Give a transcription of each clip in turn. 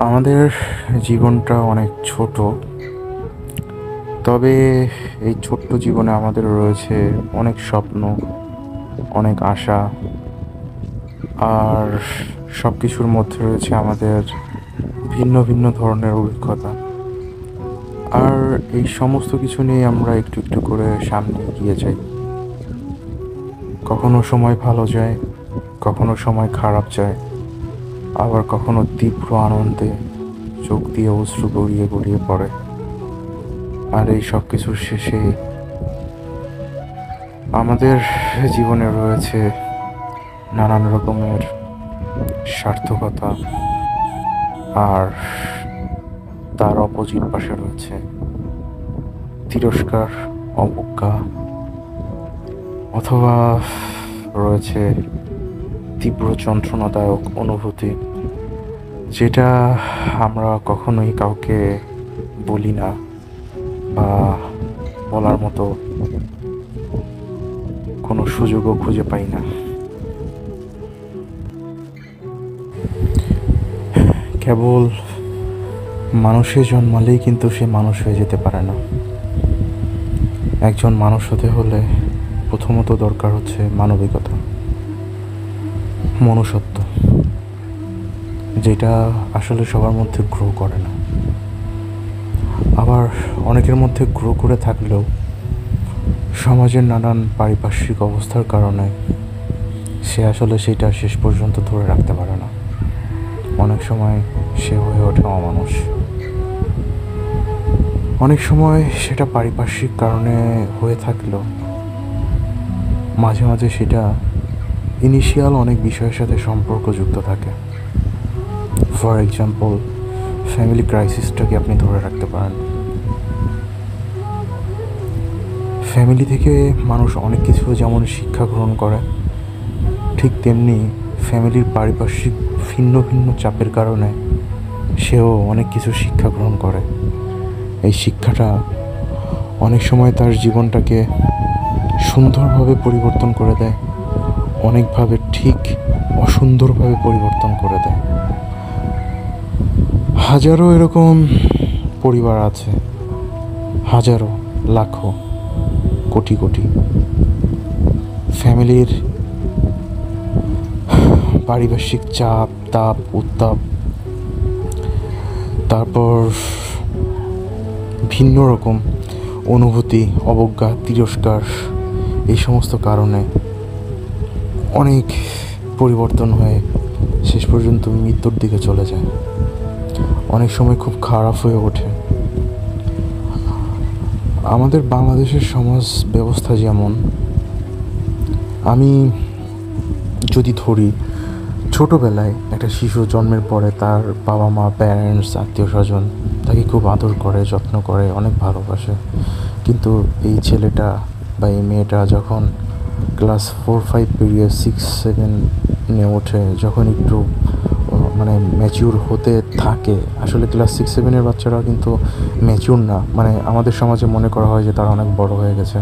আমাদের জীবনটা অনেক ছোট, তবে এই ছোট্ট জীবনে আমাদের রয়েছে অনেক স্বপ্ন, অনেক আশা, আর সব কিছুর মধ্যে রয়েছে আমাদের ভিন্ন ভিন্ন ধরনের অভিজ্ঞতা। আর এই সমস্ত কিছু নিয়ে আমরা একটু একটু করে সামনে এগিয়ে যাই। কখনো সময় ভালো যায়, কখনো সময় খারাপ যায়, আবার কখনো তীব্র আনন্দে চোখ দিয়ে অশ্রু গড়িয়ে গড়িয়ে পড়ে। আর এই সব কিছুর শেষে আমাদের জীবনে রয়েছে নানান রকমের সার্থকতা, আর তার অপোজিট পাশে রয়েছে তিরস্কার, অবজ্ঞা, অথবা রয়েছে তীব্র যন্ত্রণাদায়ক অনুভূতি, যেটা আমরা কখনোই কাউকে বলি না বা বলার মতো কোনো সুযোগও খুঁজে পাই না। কেবল মানুষে জন্মালেই কিন্তু সে মানুষ হয়ে যেতে পারে না। একজন মানুষ হতে হলে প্রথমত দরকার হচ্ছে মানবিকতা, মনুষ্যত্ব, যেটা আসলে সবার মধ্যে গ্রো করে না। আবার অনেকের মধ্যে গ্রো করে থাকলেও সমাজের নানান পারিপার্শ্বিক অবস্থার কারণে সে আসলে সেটা শেষ পর্যন্ত ধরে রাখতে পারে না। অনেক সময় সে হয়ে ওঠে অমানুষ। অনেক সময় সেটা পারিপার্শ্বিক কারণে হয়ে থাকলেও মাঝে মাঝে সেটা ইনিশিয়াল অনেক বিষয়ের সাথে সম্পর্কযুক্ত থাকে। ফর এক্সাম্পল, ফ্যামিলি ক্রাইসিসটাকে আপনি ধরে রাখতে পারেন। ফ্যামিলি থেকে মানুষ অনেক কিছু যেমন শিক্ষা গ্রহণ করে, ঠিক তেমনি ফ্যামিলির পারিপার্শ্বিক ভিন্ন ভিন্ন চাপের কারণে সেও অনেক কিছু শিক্ষা গ্রহণ করে। এই শিক্ষাটা অনেক সময় তার জীবনটাকে সুন্দরভাবে পরিবর্তন করে দেয়, অনেকভাবে ঠিক অসুন্দরভাবে পরিবর্তন করে দেয়। হাজারো এরকম পরিবার আছে, হাজারো, লাখো, কোটি কোটি। ফ্যামিলির পারিপার্শ্বিক চাপ, তাপ, উত্তাপ, তারপর ভিন্ন রকম অনুভূতি, অবজ্ঞা, তিরস্কার, এই সমস্ত কারণে অনেক পরিবর্তন হয়ে শেষ পর্যন্ত মৃত্যুর দিকে চলে যায়। অনেক সময় খুব খারাপ হয়ে ওঠে। আমাদের বাংলাদেশের সমাজ ব্যবস্থা যেমন, আমি যদি ধরি, ছোটোবেলায় একটা শিশু জন্মের পরে তার বাবা মা, প্যারেন্টস, আত্মীয় স্বজন তাকে খুব আদর করে, যত্ন করে, অনেক ভালোবাসে। কিন্তু এই ছেলেটা বা এই মেয়েটা যখন ক্লাস 4-5 পেরিয়ে 6-7 ওঠে, যখন একটু মানে ম্যাচিউর হতে থাকে, আসলে ক্লাস 6-7 বাচ্চারা কিন্তু ম্যাচিউর না, মানে আমাদের সমাজে মনে করা হয় যে তারা অনেক বড় হয়ে গেছে।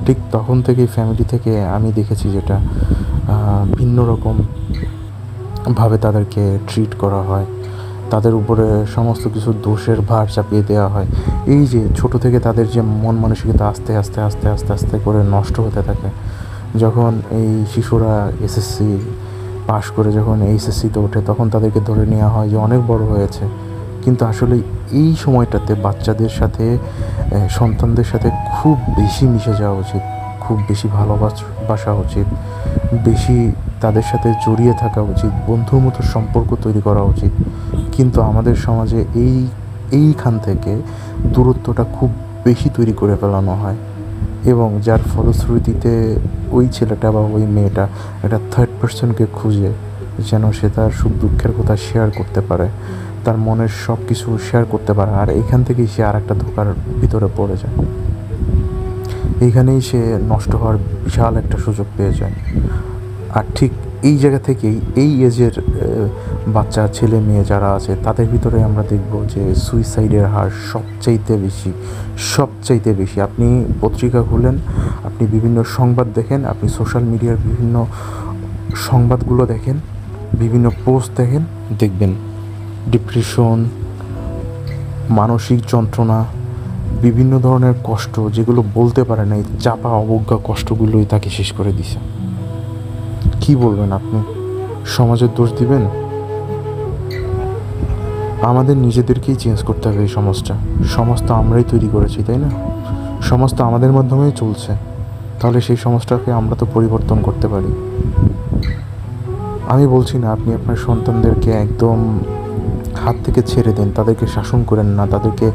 ঠিক তখন থেকেই ফ্যামিলি থেকে আমি দেখেছি যেটা ভিন্ন রকম ভাবে তাদেরকে ট্রিট করা হয়, তাদের উপরে সমস্ত কিছু দোষের ভার চাপিয়ে দেওয়া হয়। এই যে ছোটো থেকে তাদের যে মন মানসিকতা আস্তে আস্তে আস্তে আস্তে আস্তে করে নষ্ট হতে থাকে। যখন এই শিশুরা এসএসসি পাশ করে যখন এইচএসসিতে ওঠে, তখন তাদেরকে ধরে নেওয়া হয় যে অনেক বড় হয়েছে। কিন্তু আসলে এই সময়টাতে বাচ্চাদের সাথে, সন্তানদের সাথে খুব বেশি মিশে যাওয়া উচিত, খুব বেশি ভালোবাসা উচিত, বেশি তাদের সাথে জড়িয়ে থাকা উচিত, বন্ধুর মতো সম্পর্ক তৈরি করা উচিত। কিন্তু আমাদের সমাজে এইখান থেকে দূরত্বটা খুব বেশি তৈরি করে ফেলানো হয়, এবং যার ফলশ্রুতিতে ওই ছেলেটা বা ওই মেয়েটা একটা থার্ড পার্সনকে খুঁজে যেন সে তার সুখ দুঃখের কথা শেয়ার করতে পারে, তার মনের সব কিছু শেয়ার করতে পারে। আর এইখান থেকেই সে আর একটা ধোঁকার ভিতরে পড়ে যায়। এইখানেই সে নষ্ট হওয়ার বিশাল একটা সুযোগ পেয়ে যায়। আর ঠিক এই জায়গা থেকেই এই এজের বাচ্চা, ছেলে মেয়ে যারা আছে, তাদের ভিতরে আমরা দেখব যে সুইসাইডের হার সবচাইতে বেশি। আপনি পত্রিকা খুলেন, আপনি বিভিন্ন সংবাদ দেখেন, আপনি সোশ্যাল মিডিয়ার বিভিন্ন সংবাদগুলো দেখেন, বিভিন্ন পোস্ট দেখেন, দেখবেন ডিপ্রেশন, মানসিক যন্ত্রণা, বিভিন্ন ধরনের কষ্ট যেগুলো বলতে পারে না, এই চাপা অবজ্ঞা কষ্টগুলোই তাকে শেষ করে দিছে। কি বলবেন আপনি? সমাজের দোষ দিবেন? আমাদের নিজেদেরকেই চেঞ্জ করতে হবে এই সমাজটা। সমাজ তো আমরাই তৈরি করেছি, তাই না? সমাজ তো আমাদের মাধ্যমেই চলছে, তাহলে সেই সমাজটাকে আমরা তো পরিবর্তন করতে পারি। আমি বলছি না আপনি আপনার সন্তানদেরকে একদম হাত থেকে ছেড়ে দেন, তাদেরকে শাসন করেন না, তাদেরকে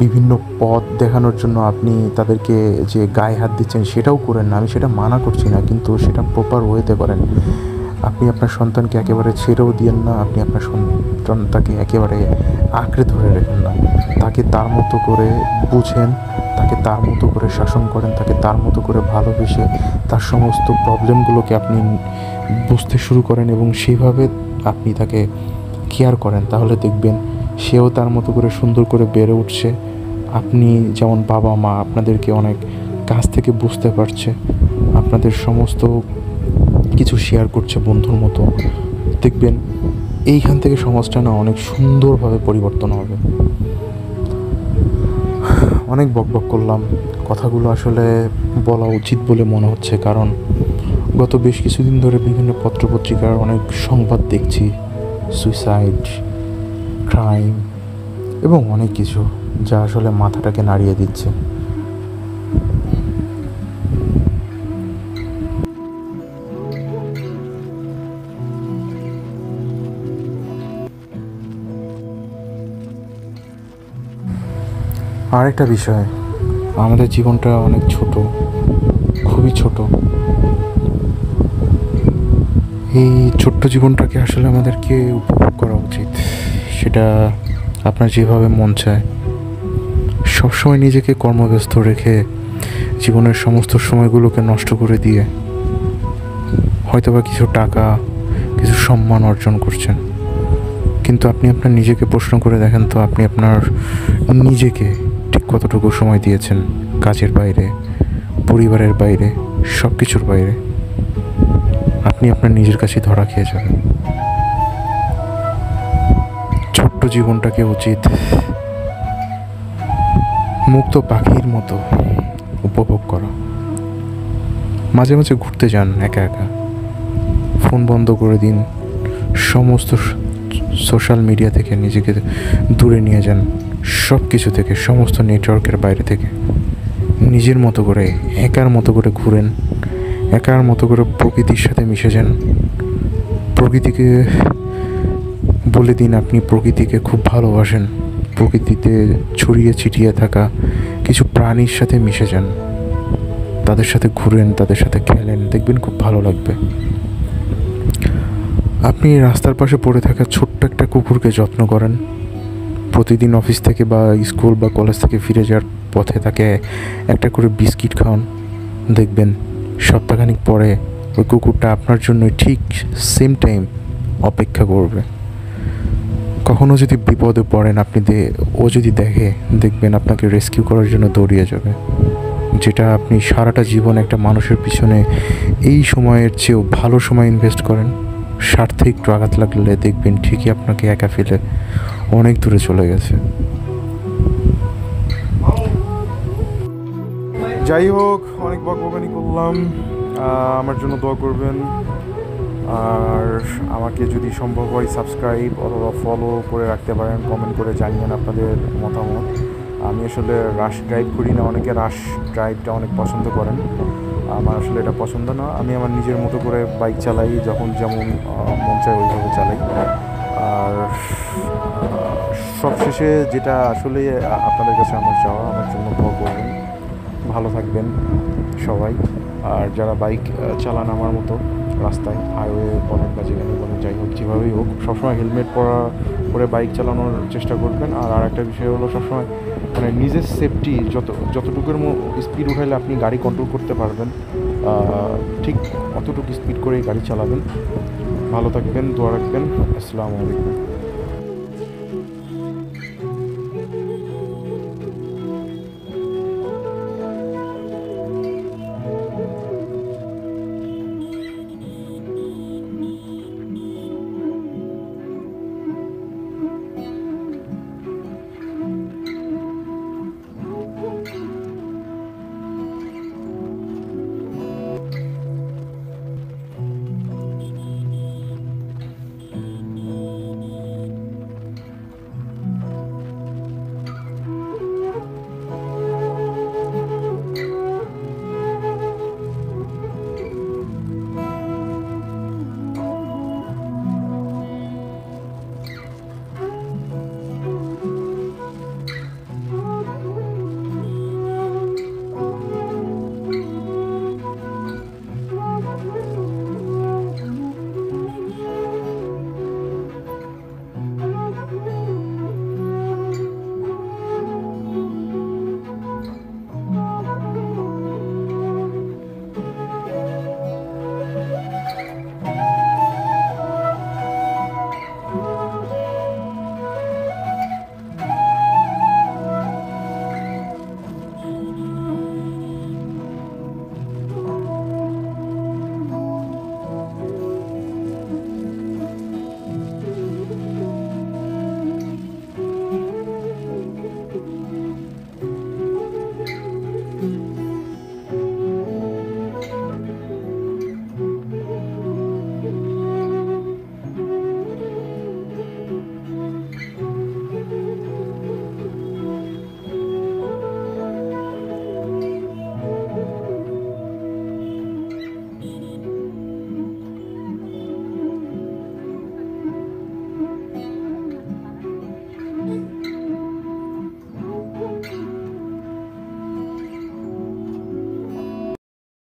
বিভিন্ন পথ দেখানোর জন্য আপনি তাদেরকে যে গায়ে হাত দিচ্ছেন সেটাও করেন না, আমি সেটা মানা করছি না, কিন্তু সেটা প্রপার ওয়েতে করেন। আপনি আপনার সন্তানকে একেবারে ছেড়েও দিয়েন না, আপনি আপনার সন্তানটাকে একেবারে আঁকড়ে ধরে রাখেন না। তাকে তার মতো করে বুঝেন, তাকে তার মতো করে শাসন করেন, তাকে তার মতো করে ভালোবেসে তার সমস্ত প্রবলেমগুলোকে আপনি বুঝতে শুরু করেন এবং সেইভাবে আপনি তাকে কেয়ার করেন। তাহলে দেখবেন সেও তার মতো করে সুন্দর করে বেড়ে উঠছে। আপনি যেমন বাবা মা আপনাদেরকে অনেক কাছ থেকে বুঝতে পারছে, আপনাদের সমস্ত কিছু শেয়ার করছে বন্ধুর মতো। দেখবেন এইখান থেকে সমাজটা না অনেক সুন্দরভাবে পরিবর্তন হবে। অনেক বকবক করলাম, কথাগুলো আসলে বলা উচিত বলে মনে হচ্ছে, কারণ গত বেশ কিছুদিন ধরে বিভিন্ন পত্রপত্রিকার অনেক সংবাদ দেখছি, সুইসাইড, ক্রাইম এবং অনেক কিছু, যা আসলে মাথাটাকে নাড়িয়ে দিচ্ছে। আরেকটা বিষয়, আমাদের জীবনটা অনেক ছোট, খুবই ছোট। এই ছোট্ট জীবনটাকে আসলে আমাদেরকে উপভোগ করা উচিত। সেটা আপনার যেভাবে মন চায়। সবসময় নিজেকে কর্মব্যস্ত রেখে জীবনের সমস্ত সময়গুলোকে নষ্ট করে দিয়ে হয়তোবা কিছু টাকা, কিছু সম্মান অর্জন করছেন, কিন্তু আপনি আপনার নিজেকে প্রশ্ন করে দেখেন তো, আপনি আপনার নিজেকে ঠিক কতটুকু সময় দিয়েছেন? কাজের বাইরে, পরিবারের বাইরে, সব কিছুর বাইরে আপনি আপনার নিজের কাছে ধরা খেয়ে যাবেন। ছোট্ট জীবনটাকে উচিত মুক্ত পাখির মতো উপভোগ করা। মাঝে মাঝে ঘুরতে যান একা একা, ফোন বন্ধ করে দিন, সমস্ত সোশ্যাল মিডিয়া থেকে নিজেকে দূরে নিয়ে যান, সব কিছু থেকে, সমস্ত নেটওয়ার্কের বাইরে থেকে নিজের মতো করে, একার মতো করে ঘুরেন, একার মতো করে প্রকৃতির সাথে মিশে যান। প্রকৃতিকে বলে দিন আপনি প্রকৃতিকে খুব ভালোবাসেন। প্রকৃতিতে ছড়িয়ে ছিটিয়ে থাকা কিছু প্রাণীর সাথে মিশে যান, তাদের সাথে ঘুরেন, তাদের সাথে খেলেন, দেখবেন খুব ভালো লাগবে। আপনি রাস্তার পাশে পড়ে থাকা ছোট্ট একটা কুকুরকে যত্ন করেন। প্রতিদিন অফিস থেকে বা স্কুল বা কলেজ থেকে ফিরে যাওয়ার পথে তাকে একটা করে বিস্কিট খাওয়ান। দেখবেন সপ্তাহখানিক পরে ওই কুকুরটা আপনার জন্য ঠিক সেম টাইম অপেক্ষা করবে। কখনো যদি বিপদে পড়েন আপনি, ও যদি দেখে, দেখবেন আপনাকে রেস্কিউ করার জন্য দৌড়িয়ে যাবে। যেটা আপনি সারাটা জীবন একটা মানুষের পিছনে এই সময়ের চেয়েও ভালো সময় ইনভেস্ট করেন, স্বার্থে একটু আঘাত লাগলে দেখবেন ঠিকই আপনাকে একা ফেলে অনেক দূরে চলে গেছে। যাই হোক, অনেক বকবকানি করলাম। আমার জন্য দোয়া করবেন, আর আমাকে যদি সম্ভব হয় সাবস্ক্রাইব অথবা ফলো করে রাখতে পারেন। কমেন্ট করে জানিয়েন আপনাদের মতামত। আমি আসলে রাশ ড্রাইভ করি না, অনেকে রাশ ড্রাইভটা অনেক পছন্দ করেন, আমার আসলে এটা পছন্দ না। আমি আমার নিজের মতো করে বাইক চালাই, যখন যেমন মন চায় ওইভাবে চালাই। আর সবশেষে যেটা আসলে আপনাদের কাছে আমার চাওয়া, আমার জন্য দোয়া করবেন, ভালো থাকবেন সবাই। আর যারা বাইক চালান আমার মতো রাস্তায়, হাইওয়ে বলেন বা যেখানে বলেন, যাই হোক যেভাবেই হোক, সবসময় হেলমেট পরে বাইক চালানোর চেষ্টা করবেন। আর একটা বিষয় হলো, সবসময় মানে নিজের সেফটি, যতটুকুর স্পিড উঠাইলে আপনি গাড়ি কন্ট্রোল করতে পারবেন, ঠিক অতটুকু স্পিড করেই গাড়ি চালাবেন। ভালো থাকবেন, দোয়া রাখবেন। আসসালামু আলাইকুম।